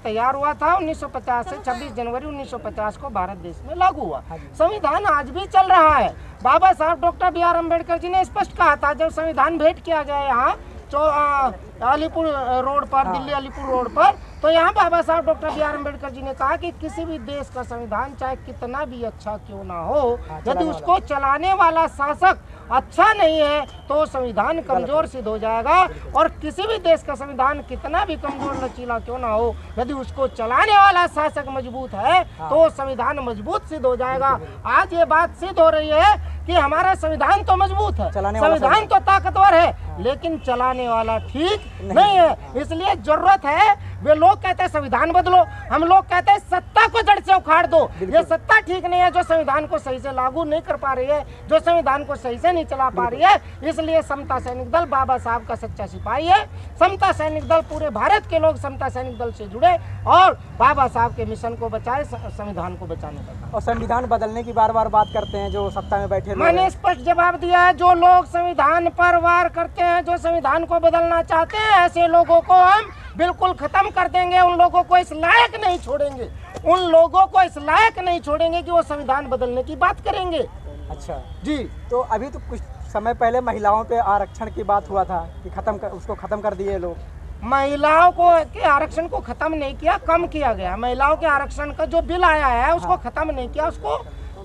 तैयार हुआ था 1950 से 26 जनवरी 1950 को भारत देश में लागू हुआ। संविधान आज भी चल रहा है। बाबा साहब doctor B are Ambedkar ji ने स्पष्ट कहा था, जब संविधान भेंट किया गया यहाँ अलीपुर रोड पर, दिल्ली अलीपुर रोड पर, तो यहाँ बाबा साहब doctor B are Ambedkar ji ने कहा कि किसी भी देश का संविधान चाहे कितना भी अच्छा क्यों ना हो, यदि उसको चलाने वाला शासक अच्छा नहीं है तो संविधान कमजोर सिद्ध हो जाएगा। और किसी भी देश का संविधान कितना भी कमजोर लचीला क्यों ना हो, यदि उसको चलाने वाला शासक मजबूत है तो संविधान मजबूत सिद्ध हो जाएगा। आज ये बात सिद्ध हो रही है कि हमारा संविधान तो मजबूत है, संविधान तो ताकतवर है, लेकिन चलाने वाला ठीक नहीं है। इसलिए जरूरत है, वे लोग कहते हैं संविधान बदलो, हम लोग कहते हैं सत्ता को जड़ से उखाड़ दो। ये सत्ता ठीक नहीं है जो संविधान को सही से लागू नहीं कर पा रही है, जो संविधान को सही से नहीं चला पा रही है। इसलिए समता सैनिक दल बाबा साहब का सच्चा सिपाही है। समता सैनिक दल पूरे भारत के लोग समता सैनिक दल से जुड़े और बाबा साहब के मिशन को बचाए, संविधान को बचाने का। और संविधान बदलने की बार बार बात करते हैं जो सत्ता में बैठे। मैंने स्पष्ट जवाब दिया है, जो लोग संविधान पर वार करते हैं, जो संविधान को बदलना चाहते हैं, ऐसे लोगों को हम बिल्कुल खत्म कर देंगे। उन लोगों को इस लायक नहीं छोड़ेंगे, उन लोगों को इस लायक नहीं छोड़ेंगे कि वो संविधान बदलने की बात करेंगे। अच्छा जी, तो अभी तो कुछ समय पहले महिलाओं पे आरक्षण की बात हुआ था कि उसको खत्म कर दिए लोग। महिलाओं को के आरक्षण को खत्म नहीं किया, कम किया गया। महिलाओं के आरक्षण का जो बिल आया है उसको खत्म नहीं किया, उसको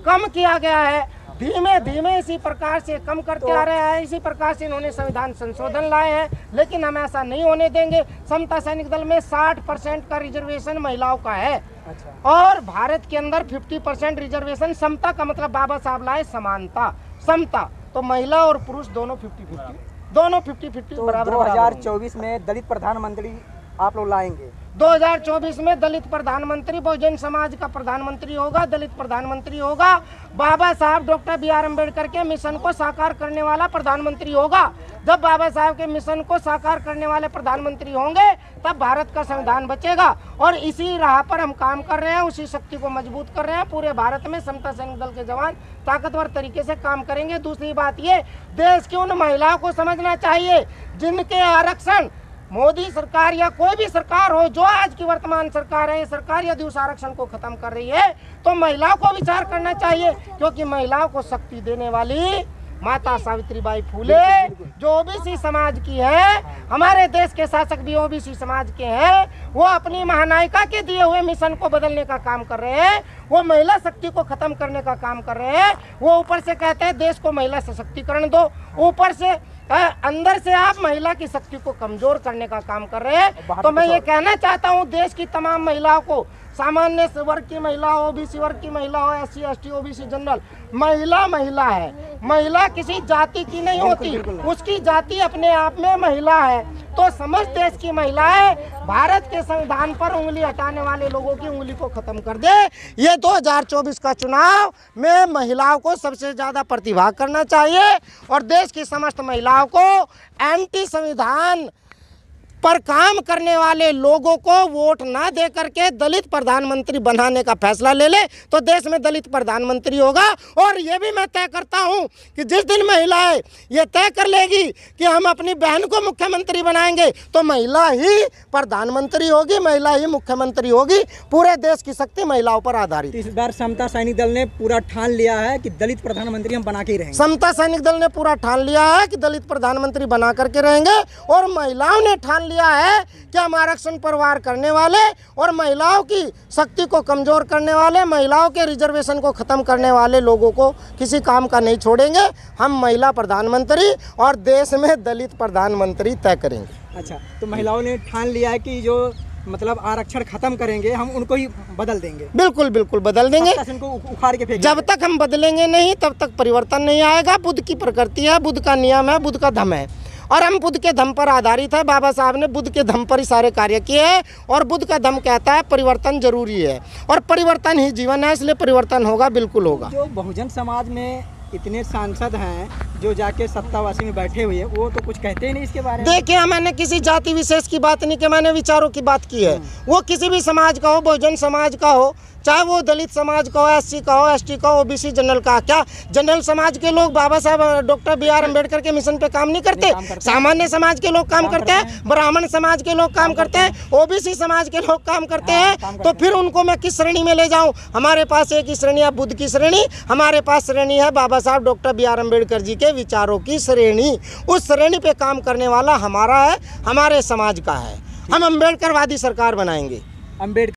कम किया गया है। धीमे धीमे इसी प्रकार से कम करते आ रहे हैं। इसी प्रकार से इन्होंने संविधान संशोधन लाए हैं, लेकिन हम ऐसा नहीं होने देंगे। समता सैनिक दल में 60% का रिजर्वेशन महिलाओं का है। अच्छा। और भारत के अंदर 50% रिजर्वेशन। समता का मतलब बाबा साहब लाए समानता, समता, तो महिला और पुरुष दोनों 50-50, दोनों 50-50 बराबर। 2024 में दलित प्रधानमंत्री आप लोग लाएंगे। 2024 में दलित प्रधानमंत्री, बहुजन समाज का प्रधानमंत्री होगा, दलित प्रधानमंत्री होगा। बाबा साहब डॉक्टर बी आर अम्बेडकर के मिशन को साकार करने वाला प्रधानमंत्री होगा। जब बाबा साहब के मिशन को साकार करने वाले प्रधानमंत्री होंगे तब भारत का संविधान बचेगा। और इसी राह पर हम काम कर रहे हैं, उसी शक्ति को मजबूत कर रहे हैं। पूरे भारत में समता सैनिक दल के जवान ताकतवर तरीके से काम करेंगे। दूसरी बात ये, देश की उन महिलाओं को समझना चाहिए जिनके आरक्षण मोदी सरकार या कोई भी सरकार हो, जो आज की वर्तमान सरकार है, सरकार यदि उस आरक्षण को खत्म कर रही है तो महिलाओं को विचार करना चाहिए, क्योंकि महिलाओं को शक्ति देने वाली माता सावित्रीबाई फूले जो ओबीसी समाज की है, हमारे देश के शासक भी ओबीसी समाज के हैं, वो अपनी महानायिका के दिए हुए मिशन को बदलने का काम कर रहे हैं। वो महिला शक्ति को खत्म करने का काम कर रहे हैं। वो ऊपर से कहते हैं देश को महिला सशक्तिकरण दो, ऊपर से अंदर से आप महिला की शक्ति को कमजोर करने का काम कर रहे हैं। तो मैं ये कहना चाहता हूँ देश की तमाम महिलाओं को, सामान्य वर्ग की महिला हो, ओबीसी वर्ग की महिला हो, SC ST OBC जनरल, महिला महिला है। महिला किसी जाति की नहीं होती, उसकी जाति अपने आप में महिला है। तो समस्त देश की महिलाएं भारत के संविधान पर उंगली हटाने वाले लोगों की उंगली को खत्म कर दे। ये 2024 का चुनाव में महिलाओं को सबसे ज्यादा प्रतिभाग करना चाहिए और देश की समस्त महिलाओं को एंटी संविधान पर काम करने वाले लोगों को वोट ना दे करके दलित प्रधानमंत्री बनाने का फैसला ले ले तो देश में दलित प्रधानमंत्री होगा। और ये भी मैं तय करता हूं कि जिस दिन महिलाएं ये तय कर लेगी कि हम अपनी बहन को मुख्यमंत्री बनाएंगे तो महिला ही प्रधानमंत्री होगी, महिला ही मुख्यमंत्री होगी। पूरे देश की शक्ति महिलाओं पर आधारित। इस बार समता सैनिक दल ने पूरा ठान लिया है कि दलित प्रधानमंत्री हम बना के रहेंगे। समता सैनिक दल ने पूरा ठान लिया है कि दलित प्रधानमंत्री बना करके रहेंगे और महिलाओं ने ठान लिया है कि हम आरक्षण पर वार करने वाले और महिलाओं की शक्ति को कमजोर करने वाले, महिलाओं के रिजर्वेशन को खत्म करने वाले लोगों को किसी काम का नहीं छोड़ेंगे। हम महिला प्रधानमंत्री और देश में दलित प्रधानमंत्री तय करेंगे। अच्छा, तो महिलाओं ने ठान लिया है कि जो मतलब आरक्षण खत्म करेंगे हम उनको ही बदल देंगे। बिल्कुल बिल्कुल बदल देंगे, उनको उखाड़ के फेंक। जब तक हम बदलेंगे नहीं तब तक परिवर्तन नहीं आएगा। बुद्ध की प्रकृति है, बुद्ध का नियम है, बुद्ध का धम है और हम बुद्ध के धम पर आधारित है। बाबा साहब ने बुद्ध के धम पर ही सारे कार्य किए हैं और बुद्ध का धम कहता है परिवर्तन जरूरी है और परिवर्तन ही जीवन है, इसलिए परिवर्तन होगा, बिल्कुल होगा। जो बहुजन समाज में इतने सांसद हैं जो जाके सत्तावासी में बैठे हुए हैं वो तो कुछ कहते ही नहीं इसके बारे में। देखिए, मैंने किसी जाति विशेष की बात नहीं की, मैंने विचारों की बात की है। वो किसी भी समाज का हो, बहुजन समाज का हो, चाहे वो दलित समाज का हो, एससी का हो, एसटी का हो, ओबीसी जनरल का। क्या जनरल समाज के लोग बाबा साहब डॉक्टर बी आर अम्बेडकर के मिशन पे काम नहीं करते? सामान्य समाज के लोग काम करते हैं, ब्राह्मण समाज के लोग काम करते हैं, ओबीसी समाज के लोग काम करते हैं। तो फिर उनको मैं किस श्रेणी में ले जाऊं? हमारे पास एक ही श्रेणी है, बुद्ध की श्रेणी। हमारे पास श्रेणी है बाबा साहब doctor B are Ambedkar ji के विचारों की श्रेणी। उस श्रेणी पे काम करने वाला हमारा है, हमारे समाज का है। हम अम्बेडकरवादी सरकार बनाएंगे। अम्बेडकर